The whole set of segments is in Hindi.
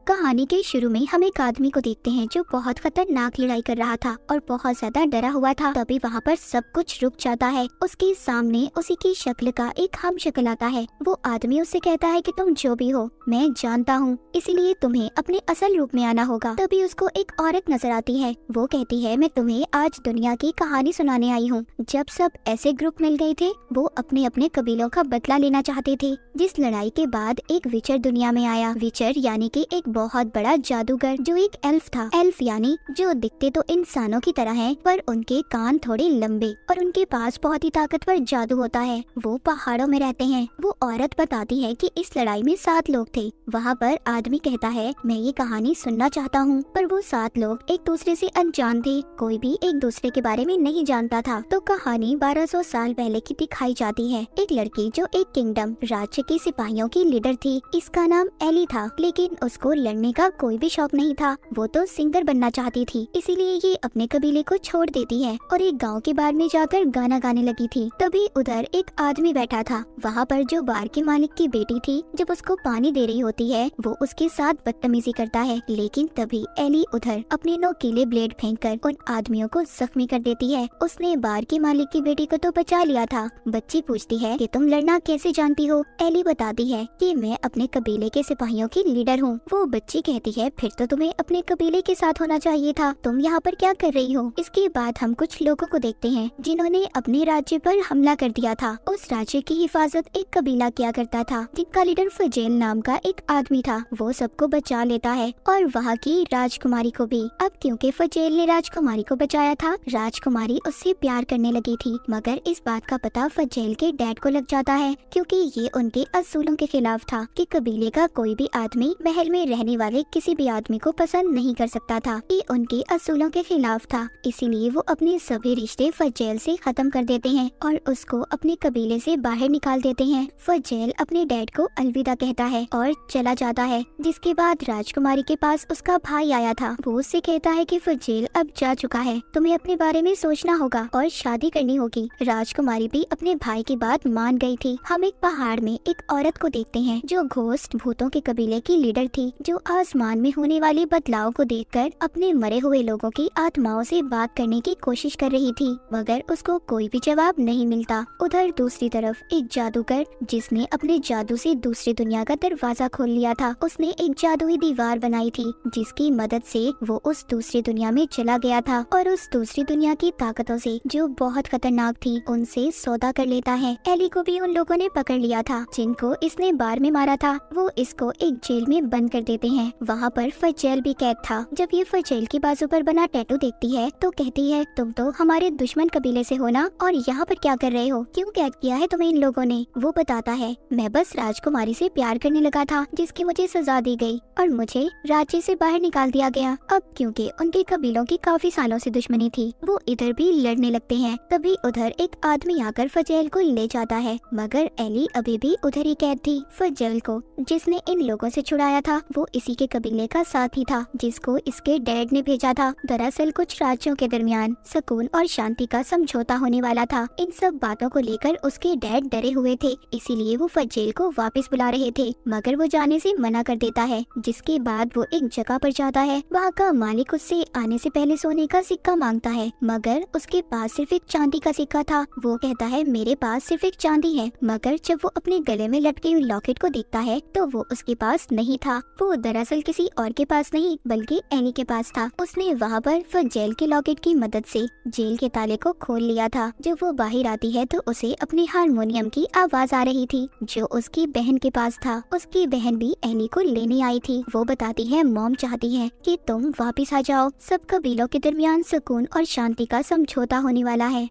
कहानी के शुरू में हम एक आदमी को देखते हैं जो बहुत खतरनाक लड़ाई कर रहा था और बहुत ज्यादा डरा हुआ था। तभी वहाँ पर सब कुछ रुक जाता है। उसके सामने उसी की शक्ल का एक हमशक्ल आता है। वो आदमी उससे कहता है कि तुम जो भी हो मैं जानता हूँ, इसीलिए तुम्हें अपने असल रूप में आना होगा। तभी उसको एक औरत नजर आती है। वो कहती है मैं तुम्हें आज दुनिया की कहानी सुनाने आई हूँ। जब सब ऐसे ग्रुप मिल गए थे वो अपने अपने कबीलों का बदला लेना चाहते थे। जिस लड़ाई के बाद एक विचर दुनिया में आया। विचर यानी कि एक बहुत बड़ा जादूगर जो एक एल्फ था। एल्फ यानी जो दिखते तो इंसानों की तरह हैं, पर उनके कान थोड़े लंबे और उनके पास बहुत ही ताकतवर जादू होता है। वो पहाड़ों में रहते हैं। वो औरत बताती है कि इस लड़ाई में 7 लोग थे। वहाँ पर आदमी कहता है मैं ये कहानी सुनना चाहता हूँ, पर वो 7 लोग एक दूसरे से अनजान थे। कोई भी एक दूसरे के बारे में नहीं जानता था। तो कहानी 1200 साल पहले की दिखाई जाती है। एक लड़की जो एक किंगडम राज्य के सिपाहियों की लीडर थी। इसका नाम एली था, लेकिन उसको लड़ने का कोई भी शौक नहीं था। वो तो सिंगर बनना चाहती थी, इसीलिए ये अपने कबीले को छोड़ देती है और एक गांव के बार में जाकर गाना गाने लगी थी। तभी उधर एक आदमी बैठा था। वहाँ पर जो बार के मालिक की बेटी थी, जब उसको पानी दे रही होती है वो उसके साथ बदतमीजी करता है। लेकिन तभी एली उधर अपने नोकीले ब्लेड फेंककर उन आदमियों को जख्मी कर देती है। उसने बार के मालिक की बेटी को तो बचा लिया था। बच्ची पूछती है कि तुम लड़ना कैसे जानती हो? एली बताती है कि मैं अपने कबीले के सिपाहियों की लीडर हूँ। वो बच्ची कहती है फिर तो तुम्हें अपने कबीले के साथ होना चाहिए था, तुम यहाँ पर क्या कर रही हो? इसके बाद हम कुछ लोगों को देखते हैं जिन्होंने अपने राज्य पर हमला कर दिया था। उस राज्य की हिफाजत एक कबीला किया करता था, जिनका लीडर फजेल नाम का एक आदमी था। वो सबको बचा लेता है और वहाँ की राजकुमारी को भी। अब क्योंकि फजेल ने राजकुमारी को बचाया था, राजकुमारी उससे प्यार करने लगी थी। मगर इस बात का पता फजेल के डैड को लग जाता है, क्योंकि ये उनके असूलों के खिलाफ था कि कबीले का कोई भी आदमी महल में रहने वाले किसी भी आदमी को पसंद नहीं कर सकता था। ये उनके असूलों के खिलाफ था। इसीलिए वो अपने सभी रिश्ते फजेल से खत्म कर देते हैं और उसको अपने कबीले से बाहर निकाल देते हैं। फजेल अपने डैड को अलविदा कहता है और चला जाता है। जिसके बाद राजकुमारी के पास उसका भाई आया था। वो उससे कहता है कि फजेल अब जा चुका है, तुम्हें अपने बारे में सोचना होगा और शादी करनी होगी। राजकुमारी भी अपने भाई की बात मान गई थी। हम एक पहाड़ में एक औरत को देखते हैं जो घोस्ट भूतों के कबीले की लीडर थी, जो आसमान में होने वाले बदलाव को देखकर अपने मरे हुए लोगों की आत्माओं से बात करने की कोशिश कर रही थी, मगर उसको कोई भी जवाब नहीं मिलता। उधर दूसरी तरफ एक जादूगर जिसने अपने जादू से दूसरी दुनिया का दरवाजा खोल लिया था। उसने एक जादुई दीवार बनाई थी जिसकी मदद से वो उस दूसरी दुनिया में चला गया था और उस दूसरी दुनिया की ताकतों से जो बहुत खतरनाक थी उनसे सौदा कर लेता है। एली को भी उन लोगों ने पकड़ लिया था जिनको इसने बार में मारा था। वो इसको एक जेल में बंद कर देते हैं। वहाँ पर फजेल भी कैद था। जब ये फजेल की बाजू पर बना टैटू देखती है तो कहती है तुम तो हमारे दुश्मन कबीले से हो ना, और यहाँ पर क्या कर रहे हो? क्यों कैद किया है तुम्हें इन लोगों ने? वो बताता है मैं बस राजकुमारी से प्यार करने लगा था जिसकी मुझे सजा दी गई और मुझे राज्य से बाहर निकाल दिया गया। अब क्योंकि उनके कबीलों की काफी सालों से दुश्मनी थी, वो इधर भी लड़ने लगते हैं। तभी उधर एक आदमी आकर फजेल को ले जाता है, मगर एली अभी भी उधर ही कैद थी। फजेल को जिसने इन लोगों से छुड़ाया था वो इसी के कबीले का साथी था जिसको इसके डैड ने भेजा था। दरअसल कुछ राज्यों के दरमियान सुकून और शांति का समझौता होने वाला था। इन सब बातों को लेकर उसके डैड डरे हुए थे, इसीलिए वो फजेल को वापस बुला रहे थे, मगर वो जाने से मना कर देता है। जिसके बाद वो एक जगह पर जाता है। वहाँ का मालिक उससे आने से पहले सोने का सिक्का मांगता है, मगर उसके पास सिर्फ एक चांदी का सिक्का था। वो कहता है मेरे पास सिर्फ एक चांदी है, मगर जब वो अपने गले में लटके हुए लॉकेट को देखता है तो वो उसके पास नहीं था। वो दरअसल किसी और के पास नहीं बल्कि एनी के पास था। उसने वहाँ पर फजेल के लॉकेट की मदद से जेल के ताले को खोल लिया था। जब वो बाहर आती है तो उसे अपने हारमोनियम की आवाज आ रही थी जो उसकी बहन के पास था। उसकी बहन भी एनी को लेने आई थी। वो बताती है मॉम चाहती है कि तुम वापिस आ जाओ, सब कबीलों के दरमियान सुकून और शांति का समझौता होने वाला है।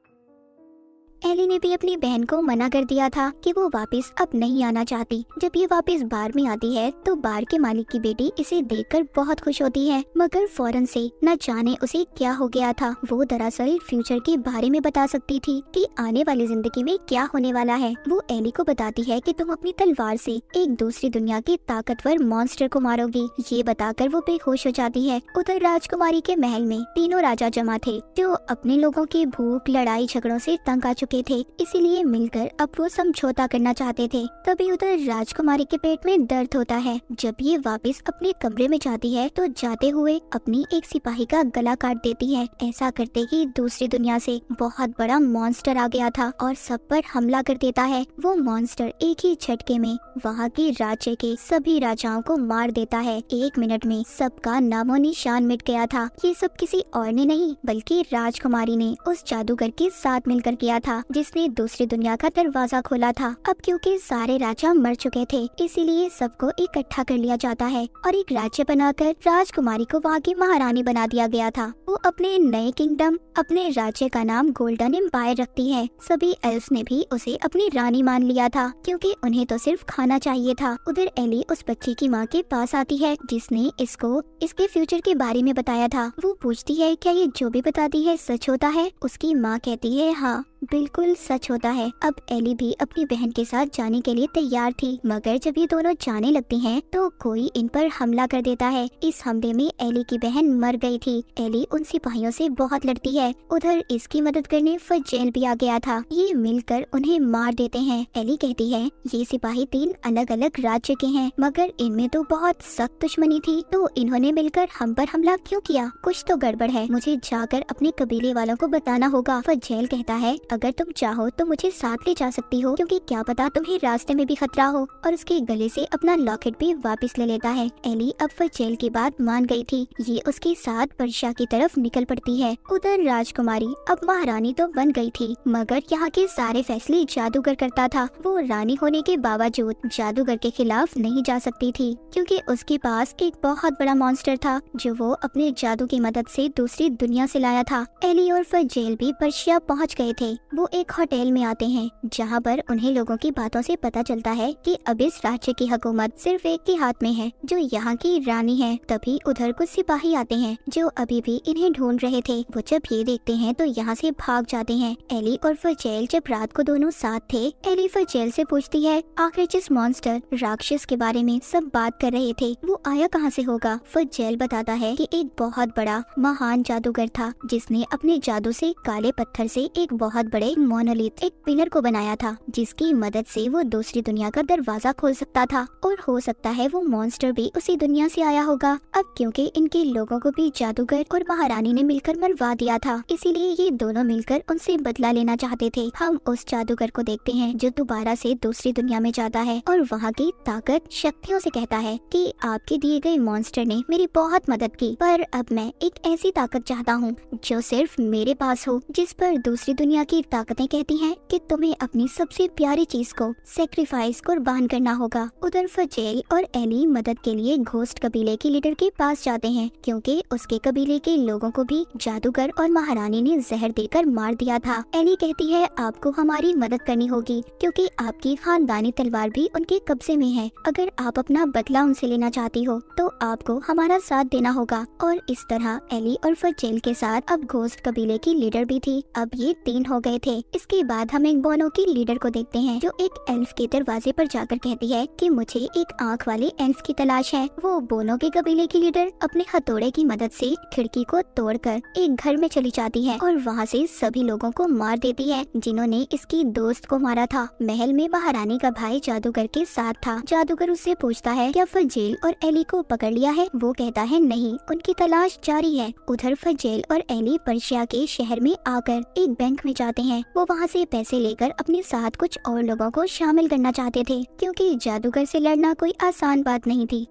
एली ने भी अपनी बहन को मना कर दिया था कि वो वापस अब नहीं आना चाहती। जब ये वापस बार में आती है तो बार के मालिक की बेटी इसे देखकर बहुत खुश होती है, मगर फौरन से न जाने उसे क्या हो गया था। वो दरअसल फ्यूचर के बारे में बता सकती थी कि आने वाली जिंदगी में क्या होने वाला है। वो एली को बताती है कि तुम अपनी तलवार से एक दूसरी दुनिया के ताकतवर मॉन्स्टर को मारोगी। ये बताकर वो बेहोश हो जाती है। उधर राजकुमारी के महल में तीनों राजा जमा थे जो अपने लोगों की भूख लड़ाई झगड़ों से तंग आ चुके चुके थे, इसीलिए मिलकर अब वो समझौता करना चाहते थे। तभी उधर राजकुमारी के पेट में दर्द होता है। जब ये वापस अपने कमरे में जाती है तो जाते हुए अपनी एक सिपाही का गला काट देती है। ऐसा करते ही दूसरी दुनिया से बहुत बड़ा मॉन्स्टर आ गया था और सब पर हमला कर देता है। वो मॉन्स्टर एक ही झटके में वहाँ के राज्य के सभी राजाओं को मार देता है। 1 मिनट में सबका नामो निशान मिट गया था। ये सब किसी और ने नहीं बल्कि राजकुमारी ने उस जादूगर के साथ मिलकर किया था, जिसने दूसरी दुनिया का दरवाजा खोला था। अब क्योंकि सारे राजा मर चुके थे, इसीलिए सबको इकट्ठा कर लिया जाता है और एक राज्य बनाकर राजकुमारी को वहाँ की महारानी बना दिया गया था। वो अपने नए किंगडम, अपने राज्य का नाम गोल्डन एम्पायर रखती है। सभी एल्फ्स ने भी उसे अपनी रानी मान लिया था, क्योंकि उन्हें तो सिर्फ खाना चाहिए था। उधर एली उस बच्ची की माँ के पास आती है, जिसने इसको इसके फ्यूचर के बारे में बताया था। वो पूछती है क्या ये जो भी बताती है सच होता है। उसकी माँ कहती है हाँ बिल्कुल सच होता है। अब एली भी अपनी बहन के साथ जाने के लिए तैयार थी, मगर जब ये दोनों जाने लगती हैं तो कोई इन पर हमला कर देता है। इस हमले में एली की बहन मर गई थी। एली उन सिपाहियों से बहुत लड़ती है। उधर इसकी मदद करने फजेल भी आ गया था। ये मिलकर उन्हें मार देते हैं। एली कहती है ये सिपाही 3 अलग अलग राज्य के हैं, मगर इनमें तो बहुत सख्त दुश्मनी थी, तो इन्होंने मिलकर हम पर हमला क्यों किया? कुछ तो गड़बड़ है, मुझे जाकर अपने कबीले वालों को बताना होगा। फजेल कहता है अगर तुम चाहो तो मुझे साथ ले जा सकती हो, क्योंकि क्या पता तुम्हें रास्ते में भी खतरा हो। और उसके गले से अपना लॉकेट भी वापस ले लेता है। एली अब फजेल की बात मान गई थी। ये उसके साथ वर्षा की तरफ निकल पड़ती है। उधर राजकुमारी अब महारानी तो बन गई थी, मगर यहाँ के सारे फैसले जादूगर करता था। वो रानी होने के बावजूद जादूगर के खिलाफ नहीं जा सकती थी, क्योंकि उसके पास एक बहुत बड़ा मॉन्स्टर था जो वो अपने जादू की मदद से दूसरी दुनिया से लाया था। एली और फजेल भी पर्शिया पहुँच गए थे। वो एक होटल में आते हैं, जहाँ पर उन्हें लोगों की बातों से पता चलता है कि अब इस राज्य की हुकूमत सिर्फ एक के हाथ में है, जो यहाँ की रानी है। तभी उधर कुछ सिपाही आते हैं जो अभी भी इन्हें ढूंढ रहे थे। वो जब ये देखते हैं तो यहाँ से भाग जाते हैं। एली और फजेल जब रात को दोनों साथ थे, एली फजेल से पूछती है आखिर जिस मॉन्स्टर राक्षस के बारे में सब बात कर रहे थे वो आया कहाँ से होगा। फजेल बताता है कि एक बहुत बड़ा महान जादूगर था, जिसने अपने जादू से काले पत्थर से एक बहुत बड़े मोनोलिथ एक पिलर को बनाया था, जिसकी मदद से वो दूसरी दुनिया का दरवाजा खोल सकता था। और हो सकता है वो मॉन्स्टर भी उसी दुनिया से आया होगा। अब क्योंकि इनके लोगों को भी जादूगर और महारानी ने मिलकर मरवा दिया था, इसीलिए ये दोनों मिलकर उनसे बदला लेना चाहते थे। हम उस जादूगर को देखते हैं जो दोबारा से दूसरी दुनिया में जाता है और वहाँ की ताकत शक्तियों से कहता है कि आपके दिए गए मॉन्स्टर ने मेरी बहुत मदद की, पर अब मैं एक ऐसी ताकत चाहता हूँ जो सिर्फ मेरे पास हो, जिस पर दूसरी दुनिया की ताकतें कहती हैं कि तुम्हें अपनी सबसे प्यारी चीज को सेक्रीफाइस कुर्बान करना होगा। उधर फजेल और एली मदद के लिए घोस्ट कबीले के लीडर के पास जाते हैं, क्योंकि उसके कबीले के लोगों को भी जादूगर और महारानी ने जहर देकर मार दिया था। एली कहती है आपको हमारी मदद करनी होगी, क्योंकि आपकी खानदानी तलवार भी उनके कब्जे में है। अगर आप अपना बदला उनसे लेना चाहती हो तो आपको हमारा साथ देना होगा। और इस तरह एली और फजेल के साथ अब घोस्ट कबीले की लीडर भी थी। अब ये 3 हो गए थे। इसके बाद हम एक बोनो की लीडर को देखते हैं, जो एक एल्फ के दरवाजे पर जाकर कहती है कि मुझे एक आंख वाले एल्फ की तलाश है। वो बोनो के कबीले की लीडर अपने हथौड़े की मदद से खिड़की को तोड़कर एक घर में चली जाती है और वहाँ से सभी लोगों को मार देती है जिन्होंने इसकी दोस्त को मारा था। महल में महारानी का भाई जादूगर के साथ था। जादूगर उससे पूछता है क्या फजेल और एली को पकड़ लिया है। वो कहता है नहीं, उनकी तलाश जारी है। उधर फजेल और एली पर्शिया के शहर में आकर एक बैंक में जाते हैं। वो वहाँ से पैसे लेकर अपने साथ कुछ और लोगों को शामिल करना चाहते थे, क्योंकि जादूगर से लड़ना कोई आसान बात नहीं थी।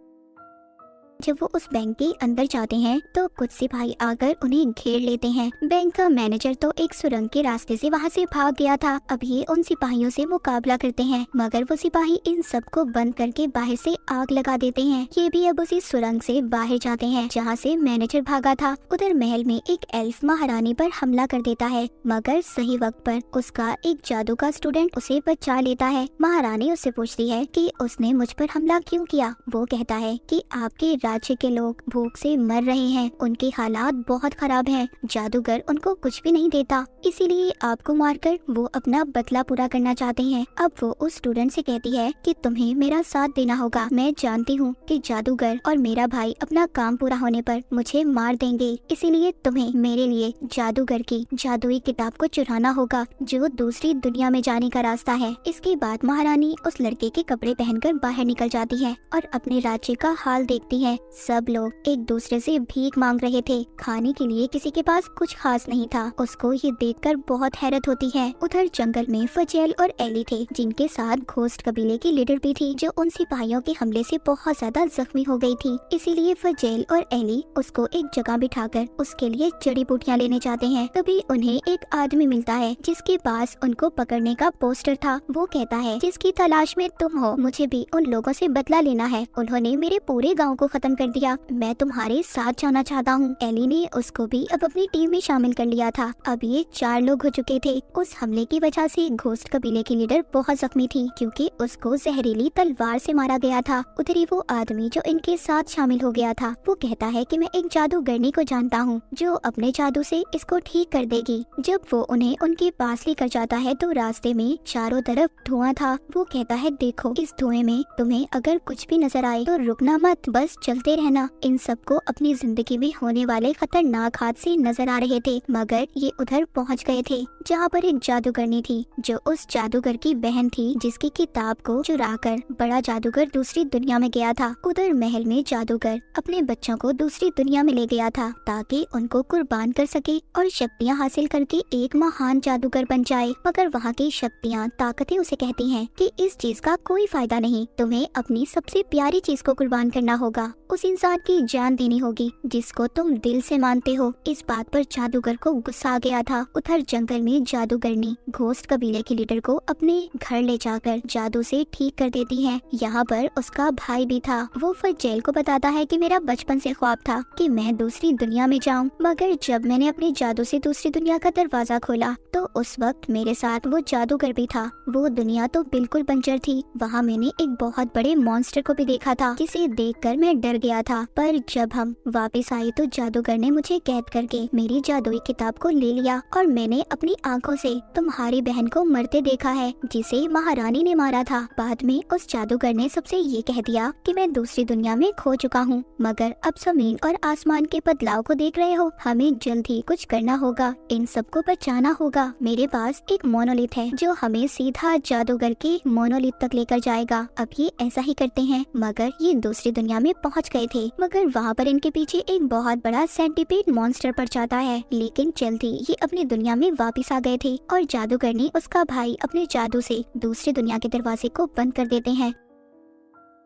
जब वो उस बैंक के अंदर जाते हैं तो कुछ सिपाही आकर उन्हें घेर लेते हैं। बैंक का मैनेजर तो एक सुरंग के रास्ते से वहाँ से भाग गया था। अब ये उन सिपाहियों से मुकाबला करते हैं, मगर वो सिपाही इन सबको बंद करके बाहर से आग लगा देते हैं। ये भी अब उसी सुरंग से बाहर जाते हैं जहाँ से मैनेजर भागा था। उधर महल में एक एल्फ महारानी पर हमला कर देता है, मगर सही वक्त पर उसका एक जादू का स्टूडेंट उसे बचा लेता है। महारानी उससे पूछती है कि उसने मुझ पर हमला क्यों किया। वो कहता है कि आपके राज्य के लोग भूख से मर रहे हैं, उनके हालात बहुत खराब हैं। जादूगर उनको कुछ भी नहीं देता, इसीलिए आपको मारकर वो अपना बदला पूरा करना चाहते हैं। अब वो उस स्टूडेंट से कहती है कि तुम्हें मेरा साथ देना होगा। मैं जानती हूँ कि जादूगर और मेरा भाई अपना काम पूरा होने पर मुझे मार देंगे, इसीलिए तुम्हें मेरे लिए जादूगर की जादुई किताब को चुराना होगा जो दूसरी दुनिया में जाने का रास्ता है। इसके बाद महारानी उस लड़के के कपड़े पहनकर बाहर निकल जाती है और अपने राज्य का हाल देखती है। सब लोग एक दूसरे से भीख मांग रहे थे, खाने के लिए किसी के पास कुछ खास नहीं था। उसको ये देखकर बहुत हैरत होती है। उधर जंगल में फजेल और एली थे, जिनके साथ घोस्ट कबीले की लीडर भी थी, जो उन सिपाहियों के हमले से बहुत ज्यादा जख्मी हो गई थी। इसीलिए फजेल और एली उसको एक जगह बिठाकर उसके लिए जड़ी बूटियाँ लेने जाते हैं। तभी उन्हें एक आदमी मिलता है जिसके पास उनको पकड़ने का पोस्टर था। वो कहता है, जिसकी तलाश में तुम हो, मुझे भी उन लोगों से बदला लेना है। उन्होंने मेरे पूरे गाँव को खत्म कर दिया, मैं तुम्हारे साथ जाना चाहता हूँ। एली ने उसको भी अब अपनी टीम में शामिल कर लिया था। अब ये 4 लोग हो चुके थे। उस हमले की वजह से घोस्ट कबीले की लीडर बहुत जख्मी थी, क्योंकि उसको जहरीली तलवार से मारा गया था। उधर ही वो आदमी जो इनके साथ शामिल हो गया था, वो कहता है कि मैं एक जादूगरनी को जानता हूँ जो अपने जादू से इसको ठीक कर देगी। जब वो उन्हें उनके पास लेकर जाता है तो रास्ते में चारों तरफ धुआं था। वो कहता है, देखो इस धुएं में तुम्हें अगर कुछ भी नजर आए तो रुकना मत, बस चलते रहना। इन सबको अपनी जिंदगी में होने वाले खतरनाक हादसे नजर आ रहे थे, मगर ये उधर पहुंच गए थे जहाँ पर एक जादूगरनी थी जो उस जादूगर की बहन थी, जिसकी किताब को चुराकर बड़ा जादूगर दूसरी दुनिया में गया था। उधर महल में जादूगर अपने बच्चों को दूसरी दुनिया में ले गया था ताकि उनको कुर्बान कर सके और शक्तियाँ हासिल करके एक महान जादूगर बन जाए। मगर वहाँ की शक्तियाँ ताकतें उसे कहती हैं कि इस चीज का कोई फायदा नहीं, तुम्हें अपनी सबसे प्यारी चीज को कुर्बान करना होगा, उस इंसान की जान देनी होगी जिसको तुम दिल से मानते हो। इस बात पर जादूगर को गुस्सा आ गया था। उधर जंगल में जादूगरनी घोस्ट कबीले की लीडर को अपने घर ले जाकर जादू से ठीक कर देती है। यहाँ पर उसका भाई भी था। वो फजेल को बताता है कि मेरा बचपन से ख्वाब था कि मैं दूसरी दुनिया में जाऊँ, मगर जब मैंने अपने जादू से दूसरी दुनिया का दरवाजा खोला तो उस वक्त मेरे साथ वो जादूगर भी था। वो दुनिया तो बिल्कुल बंजर थी। वहाँ मैंने एक बहुत बड़े मॉन्स्टर को भी देखा था, जिसे देखकर मैं डर गया था। पर जब हम वापस आए तो जादूगर ने मुझे कैद करके मेरी जादुई किताब को ले लिया और मैंने अपनी आंखों से तुम्हारी बहन को मरते देखा है, जिसे महारानी ने मारा था। बाद में उस जादूगर ने सबसे ये कह दिया कि मैं दूसरी दुनिया में खो चुका हूँ, मगर अब जमीन और आसमान के बदलाव को देख रहे हो, हमें जल्द ही कुछ करना होगा, इन सबको बचाना होगा। मेरे पास एक मोनोलिथ है जो हमें सीधा जादूगर के मोनोलिथ तक लेकर जाएगा। अब ये ऐसा ही करते हैं। मगर ये दूसरी दुनिया में पहुंच गए थे, मगर वहाँ पर इनके पीछे एक बहुत बड़ा सेंटीपीड मॉन्स्टर पड़ जाता है। लेकिन जल्दी ये अपनी दुनिया में वापस आ गए थे और जादूगर ने उसका भाई अपने जादू से दूसरी दुनिया के दरवाजे को बंद कर देते हैं।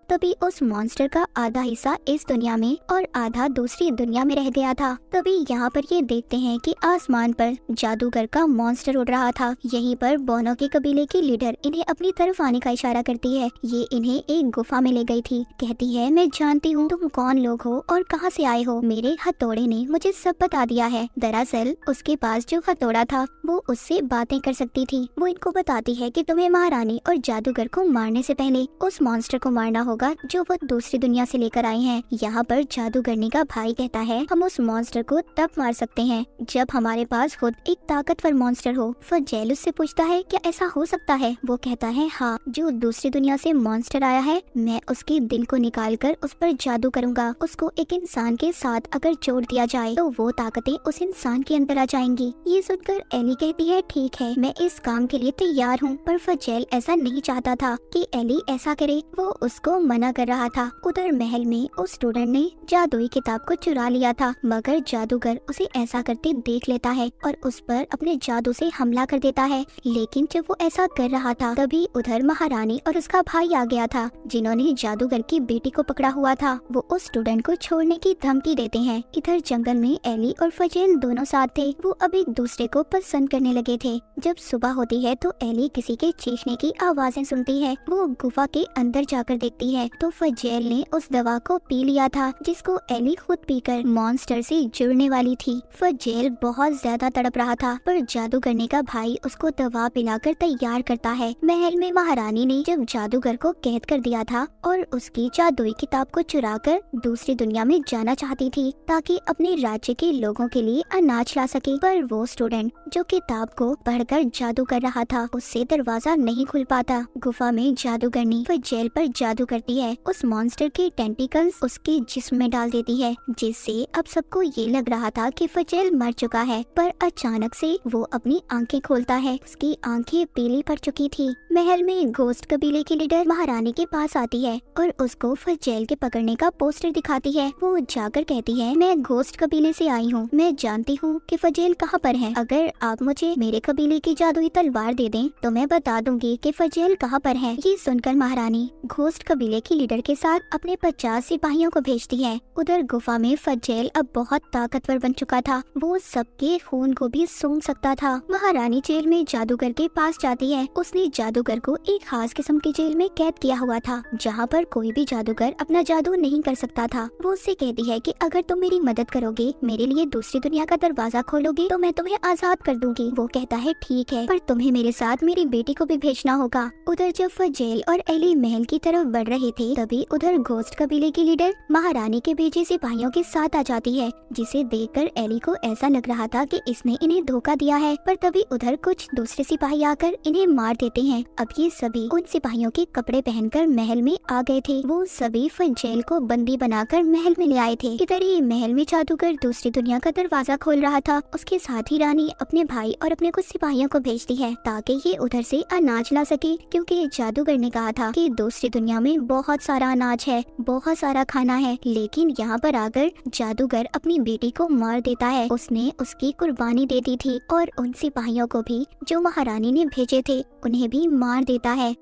तभी उस मॉन्स्टर का आधा हिस्सा इस दुनिया में और आधा दूसरी दुनिया में रह गया था। तभी यहाँ पर ये देखते हैं कि आसमान पर जादूगर का मॉन्स्टर उड़ रहा था। यहीं पर बोनो के कबीले की लीडर इन्हें अपनी तरफ आने का इशारा करती है। ये इन्हें एक गुफा में ले गई थी। कहती है, मैं जानती हूँ तुम कौन लोग हो और कहाँ से आए हो। मेरे हथौड़े ने मुझे सब बता दिया है। दरअसल उसके पास जो हथौड़ा था वो उससे बातें कर सकती थी। वो इनको बताती है कि तुम्हें महारानी और जादूगर को मारने से पहले उस मॉन्स्टर को मारना होगा जो वो दूसरी दुनिया से लेकर आए हैं। यहाँ पर जादूगरनी का भाई कहता है, हम उस मॉन्स्टर को तब मार सकते हैं जब हमारे पास खुद एक ताकतवर मॉन्स्टर हो। फजेल उससे पूछता है, क्या ऐसा हो सकता है? वो कहता है, हाँ, जो दूसरी दुनिया से मॉन्स्टर आया है, मैं उसके दिल को निकाल कर उस पर जादू करूँगा। उसको एक इंसान के साथ अगर जोड़ दिया जाए तो वो ताकतें उस इंसान के अंदर आ जाएंगी। ये सुनकर एली कहती है, ठीक है, मैं इस काम के लिए तैयार हूँ। पर फजेल ऐसा नहीं चाहता था कि एली ऐसा करे। वो उसको मना कर रहा था। उधर महल में उस स्टूडेंट ने जादुई किताब को चुरा लिया था, मगर जादूगर उसे ऐसा करते देख लेता है और उस पर अपने जादू से हमला कर देता है। लेकिन जब वो ऐसा कर रहा था तभी उधर महारानी और उसका भाई आ गया था, जिन्होंने जादूगर की बेटी को पकड़ा हुआ था। वो उस स्टूडेंट को छोड़ने की धमकी देते हैं। इधर जंगल में एली और फजेल दोनों साथ थे। वो अब एक दूसरे को पसंद करने लगे थे। जब सुबह होती है तो एली किसी के चीखने की आवाजें सुनती है। वो गुफा के अंदर जाकर देखती है तो फजेल ने उस दवा को पी लिया था जिसको एली खुद पीकर मॉन्स्टर से जुड़ने वाली थी। फजेल बहुत ज्यादा तड़प रहा था पर जादूगरनी का भाई उसको दवा पिलाकर तैयार करता है। महल में महारानी ने जब जादूगर को कैद कर दिया था और उसकी जादुई किताब को चुराकर दूसरी दुनिया में जाना चाहती थी ताकि अपने राज्य के लोगों के लिए अनाज ला सके, पर वो स्टूडेंट जो किताब को पढ़कर जादू कर रहा था उससे दरवाजा नहीं खुल पाता। गुफा में जादूगरनी फजेल पर जादू करती है। उस मॉन्स्टर के टेंटिकल्स उसके जिस्म में डाल देती है जिससे अब सबको ये लग रहा था कि फजेल मर चुका है, पर अचानक से वो अपनी आंखें खोलता है। उसकी आंखें पीली पड़ चुकी थी। महल में घोस्ट कबीले की लीडर महारानी के पास आती है और उसको फजेल के पकड़ने का पोस्टर दिखाती है। वो जाकर कहती है, मैं घोस्ट कबीले से आई हूँ, मैं जानती हूँ कि फजेल कहाँ पर है। अगर आप मुझे मेरे कबीले की जादुई तलवार दे दें तो मैं बता दूंगी कि फजेल कहाँ पर है। ये सुनकर महारानी घोस्ट कबीले की लीडर के साथ अपने 50 सिपाहियों को भेजती है। उधर गुफा में फजेल अब बहुत ताकतवर बन चुका था। वो सबके खून को भी सूंघ सकता था। महारानी जेल में जादूगर के पास जाती है। उसने जादूगर को एक खास किस्म की जेल में कैद किया हुआ था जहाँ पर कोई भी जादूगर अपना जादू नहीं कर सकता था। वो उससे कहती है कि अगर तुम मेरी मदद करोगे, मेरे लिए दूसरी दुनिया का दरवाजा खोलोगे तो मैं तुम्हें आजाद कर दूंगी। वो कहता है ठीक है, पर तुम्हें मेरे साथ मेरी बेटी को भी भेजना होगा। उधर जब फजेल और एली महल की तरफ बढ़ रहे थे तभी उधर घोस्ट कबीले की लीडर महारानी के भेजे सिपाहियों के साथ आ जाती है, जिसे देखकर एली को ऐसा लग रहा था कि इसने इन्हें धोखा दिया है। पर तभी उधर कुछ दूसरे सिपाही आकर इन्हें मार देते हैं। अब ये सभी उन सिपाहियों के कपड़े पहनकर महल में आ गए थे। वो सभी फजेल को बंदी बनाकर महल में ले आए थे। इधर ही महल में जादूगर दूसरी दुनिया का दरवाजा खोल रहा था। उसके साथ ही रानी अपने भाई और अपने कुछ सिपाहियों को भेजती है ताकि ये उधर से अनाज ला सके, क्योंकि जादूगर ने कहा था कि दूसरी दुनिया में बहुत सारा अनाज है, बहुत सारा खाना है। लेकिन यहाँ पर आकर जादूगर अपनी बेटी को मार देता है। उसने उसकी कुर्बानी दे दी थी और उन सिपाहियों को भी जो महारानी ने भेजे थे उन्हें भी मार देता है।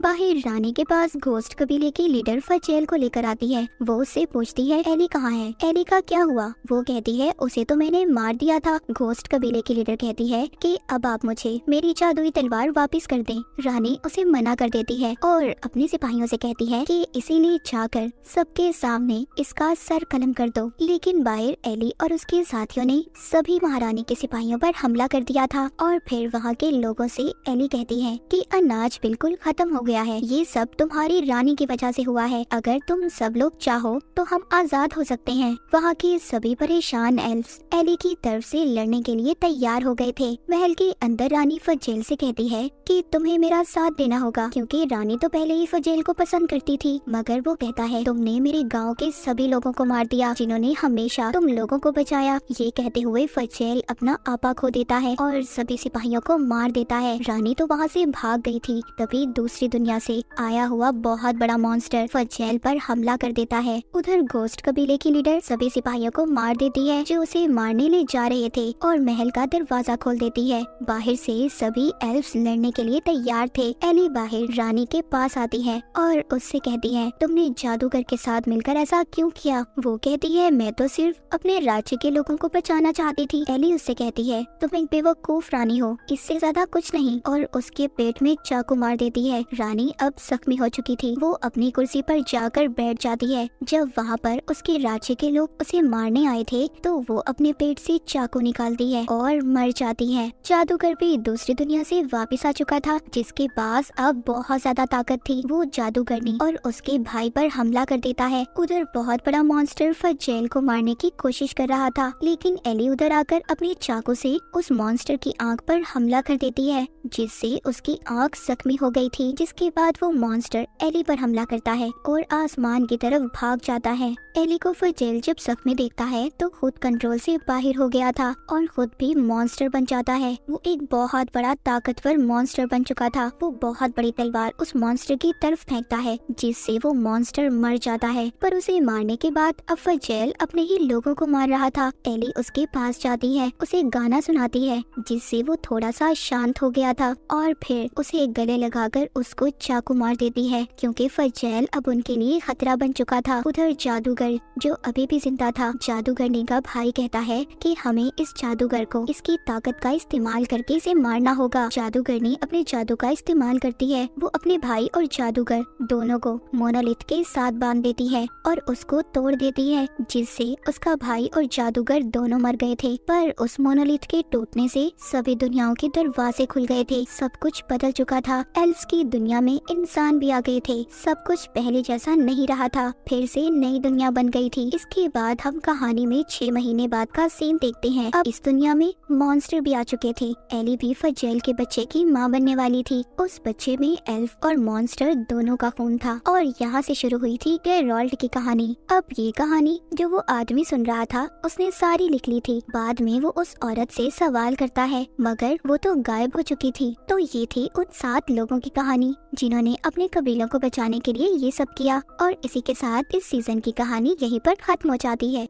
बाहर रानी के पास घोस्ट कबीले की लीडर फजेल को लेकर आती है। वो उससे पूछती है एली कहाँ है, एली का क्या हुआ। वो कहती है उसे तो मैंने मार दिया था। घोस्ट कबीले की लीडर कहती है कि अब आप मुझे मेरी जादुई तलवार वापस कर दें। रानी उसे मना कर देती है और अपने सिपाहियों से कहती है कि इसीलिए जाकर सबके सामने इसका सर कलम कर दो। लेकिन बाहर एली और उसके साथियों ने सभी महारानी के सिपाहियों पर हमला कर दिया था और फिर वहाँ के लोगों से एली कहती है कि अनाज बिल्कुल खत्म हो गया है। ये सब तुम्हारी रानी की वजह से हुआ है। अगर तुम सब लोग चाहो तो हम आजाद हो सकते हैं। वहाँ के सभी परेशान एल्फ्स एली की तरफ से लड़ने के लिए तैयार हो गए थे। महल के अंदर रानी फजेल से कहती है कि तुम्हें मेरा साथ देना होगा, क्योंकि रानी तो पहले ही फजेल को पसंद करती थी। मगर वो कहता है तुमने मेरे गाँव के सभी लोगों को मार दिया जिन्होंने हमेशा तुम लोगों को बचाया। ये कहते हुए फजेल अपना आपा खो देता है और सभी सिपाहियों को मार देता है। रानी तो वहाँ से भाग गई थी। तभी दूसरी दुनिया से आया हुआ बहुत बड़ा मॉन्स्टर फजेल पर हमला कर देता है। उधर घोस्ट कबीले की लीडर सभी सिपाहियों को मार देती है जो उसे मारने ले जा रहे थे और महल का दरवाजा खोल देती है। बाहर से सभी एल्फ्स लड़ने के लिए तैयार थे। एली बाहर रानी के पास आती है और उससे कहती है तुमने जादूगर के साथ मिलकर ऐसा क्यों किया। वो कहती है मैं तो सिर्फ अपने राज्य के लोगों को बचाना चाहती थी। एली उससे कहती है तुम एक बेवकूफ रानी हो, इससे ज्यादा कुछ नहीं, और उसके पेट में चाकू मार देती है। रानी अब जख्मी हो चुकी थी। वो अपनी कुर्सी पर जाकर बैठ जाती है। जब वहाँ पर उसके राज्य के लोग उसे मारने आए थे तो वो अपने पेट से चाकू निकालती है और मर जाती है। जादूगर भी दूसरी दुनिया से वापस आ चुका था जिसके पास अब बहुत ज्यादा ताकत थी। वो जादूगरनी और उसके भाई पर हमला कर देता है। उधर बहुत बड़ा मॉन्स्टर फजेल को मारने की कोशिश कर रहा था, लेकिन एली उधर आकर अपने चाकू से उस मॉन्स्टर की आंख पर हमला कर देती है जिससे उसकी आंख जख्मी हो गई थी। जिसके बाद वो मॉन्स्टर एली पर हमला करता है और आसमान की तरफ भाग जाता है। एली को फजेल जब जख्मी देखता है तो खुद कंट्रोल से बाहर हो गया था और खुद भी मॉन्स्टर बन जाता है। वो एक बहुत बड़ा ताकतवर मॉन्स्टर बन चुका था। वो बहुत बड़ी तलवार उस मॉन्स्टर की तरफ फेंकता है जिससे वो मॉन्स्टर मर जाता है। पर उसे मारने के बाद अब फजेल अपने ही लोगों को मार रहा था। एली उसके पास जाती है, उसे गाना सुनाती है जिससे वो थोड़ा सा शांत हो गया था और फिर उसे गले लगाकर उसको चाकू मार देती है, क्योंकि फजेल अब उनके लिए खतरा बन चुका था। उधर जादूगर जो अभी भी जिंदा था, जादूगरनी का भाई कहता है कि हमें इस जादूगर को इसकी ताकत का इस्तेमाल करके इसे मारना होगा। जादूगरनी अपने जादू का इस्तेमाल करती है। वो अपने भाई और जादूगर दोनों को मोनालिथ के साथ बांध देती है और उसको तोड़ देती है, जिससे उसका भाई और जादूगर दोनों मर गए थे। पर उस मोनालिथ के टूटने से सभी दुनियाओं के दरवाजे खुल गए थे। सब कुछ बदल चुका था। एल्व्स की दुनिया में इंसान भी आ गए थे। सब कुछ पहले जैसा नहीं रहा था। फिर से नई दुनिया बन गई थी। इसके बाद हम कहानी में 6 महीने बाद का सीन देखते हैं। अब इस दुनिया में मॉन्स्टर भी आ चुके थे। एली भी फजेल के बच्चे की माँ बनने वाली थी। उस बच्चे में एल्फ और मॉन्स्टर दोनों का खून था और यहाँ से शुरू हुई थी गेरोल्ड की कहानी। अब ये कहानी जो वो आदमी सुन रहा था उसने सारी लिख ली थी। बाद में वो उस औरत से सवाल करता है, मगर वो तो गायब हो चुकी थी। तो ये थी उन 7 लोगों की कहानी जिन्होंने अपने कबीलों को बचाने के लिए ये सब किया। और इसी के साथ इस सीजन की कहानी यहीं पर खत्म हो जाती है।